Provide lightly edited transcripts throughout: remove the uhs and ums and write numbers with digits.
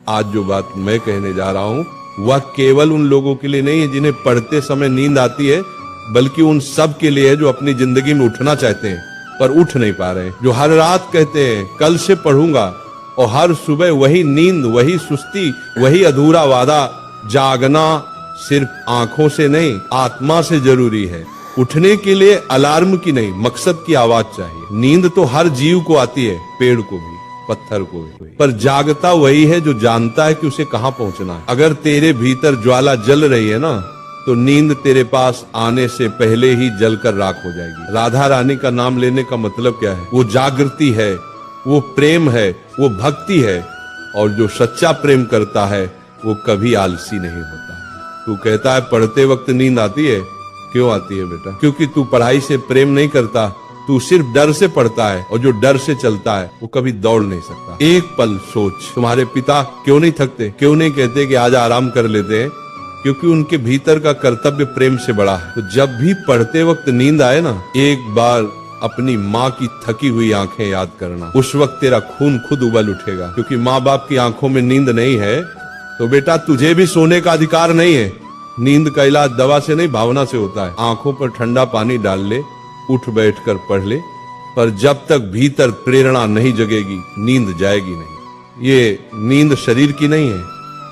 आज जो बात मैं कहने जा रहा हूँ वह केवल उन लोगों के लिए नहीं है जिन्हें पढ़ते समय नींद आती है, बल्कि उन सब के लिए है जो अपनी जिंदगी में उठना चाहते हैं पर उठ नहीं पा रहे, जो हर रात कहते हैं कल से पढ़ूंगा, और हर सुबह वही नींद, वही सुस्ती, वही अधूरा वादा। जागना सिर्फ आंखों से नहीं, आत्मा से जरूरी है। उठने के लिए अलार्म की नहीं, मकसद की आवाज चाहिए। नींद तो हर जीव को आती है, पेड़ को भी, पत्थर को भी, पर जागता वही है जो जानता है कि उसे कहाँ पहुंचना है। अगर तेरे भीतर ज्वाला जल रही है ना, तो नींद तेरे पास आने से पहले ही जलकर राख हो जाएगी। राधा रानी का नाम लेने का मतलब क्या है? वो जागृति है, वो प्रेम है, वो भक्ति है, और जो सच्चा प्रेम करता है वो कभी आलसी नहीं होता। तू कहता है पढ़ते वक्त नींद आती है, क्यों आती है बेटा? क्योंकि तू पढ़ाई से प्रेम नहीं करता, तू सिर्फ डर से पढ़ता है, और जो डर से चलता है वो कभी दौड़ नहीं सकता। एक पल सोच, तुम्हारे पिता क्यों नहीं थकते? क्यों नहीं कहते कि आज आराम कर लेते हैं? क्योंकि उनके भीतर का कर्तव्य प्रेम से बड़ा है। तो जब भी पढ़ते वक्त नींद आए ना, एक बार अपनी माँ की थकी हुई आंखें याद करना। उस वक्त तेरा खून खुद उबल उठेगा, क्योंकि माँ बाप की आंखों में नींद नहीं है तो बेटा तुझे भी सोने का अधिकार नहीं है। नींद का इलाज दवा से नहीं, भावना से होता है। आंखों पर ठंडा पानी डाल ले, उठ बैठकर पढ़ ले, पर जब तक भीतर प्रेरणा नहीं जगेगी नींद जाएगी नहीं। ये नींद शरीर की नहीं है,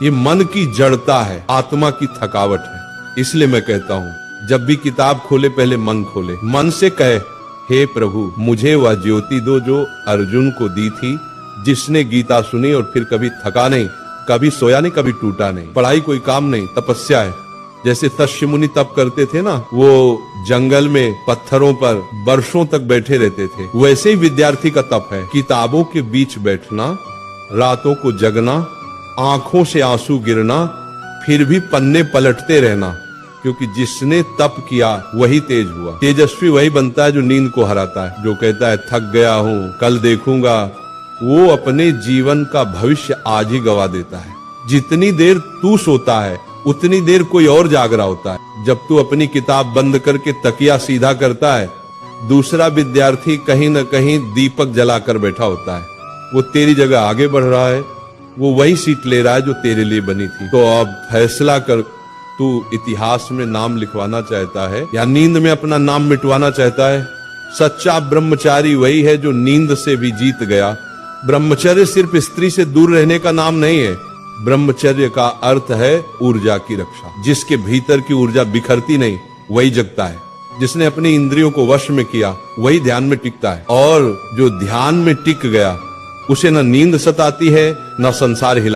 ये मन की जड़ता है, आत्मा की थकावट है। इसलिए मैं कहता हूँ जब भी किताब खोले पहले मन खोले, मन से कहे हे प्रभु मुझे वह ज्योति दो जो अर्जुन को दी थी, जिसने गीता सुनी और फिर कभी थका नहीं, कभी सोया नहीं, कभी टूटा नहीं। पढ़ाई कोई काम नहीं, तपस्या है। जैसे तस्य मुनि तप करते थे ना, वो जंगल में पत्थरों पर वर्षों तक बैठे रहते थे, वैसे ही विद्यार्थी का तप है। किताबों के बीच बैठना, रातों को जगना, आंखों से आंसू गिरना, फिर भी पन्ने पलटते रहना, क्योंकि जिसने तप किया वही तेज हुआ। तेजस्वी वही बनता है जो नींद को हराता है। जो कहता है थक गया हूँ, कल देखूंगा, वो अपने जीवन का भविष्य आज ही गवा देता है। जितनी देर तू सोता है उतनी देर कोई और जाग रहा होता है। जब तू अपनी किताब बंद करके तकिया सीधा करता है, दूसरा विद्यार्थी कहीं न कहीं दीपक जलाकर बैठा होता है। वो तेरी जगह आगे बढ़ रहा है, वो वही सीट ले रहा है जो तेरे लिए बनी थी। तो अब फैसला कर, तू इतिहास में नाम लिखवाना चाहता है या नींद में अपना नाम मिटवाना चाहता है? सच्चा ब्रह्मचारी वही है जो नींद से भी जीत गया। ब्रह्मचर्य सिर्फ स्त्री से दूर रहने का नाम नहीं है, ब्रह्मचर्य का अर्थ है ऊर्जा की रक्षा। जिसके भीतर की ऊर्जा बिखरती नहीं वही जगता है। जिसने अपनी इंद्रियों को वश में किया वही ध्यान में टिकता है, और जो ध्यान में टिक गया उसे न नींद सताती है न संसार हिला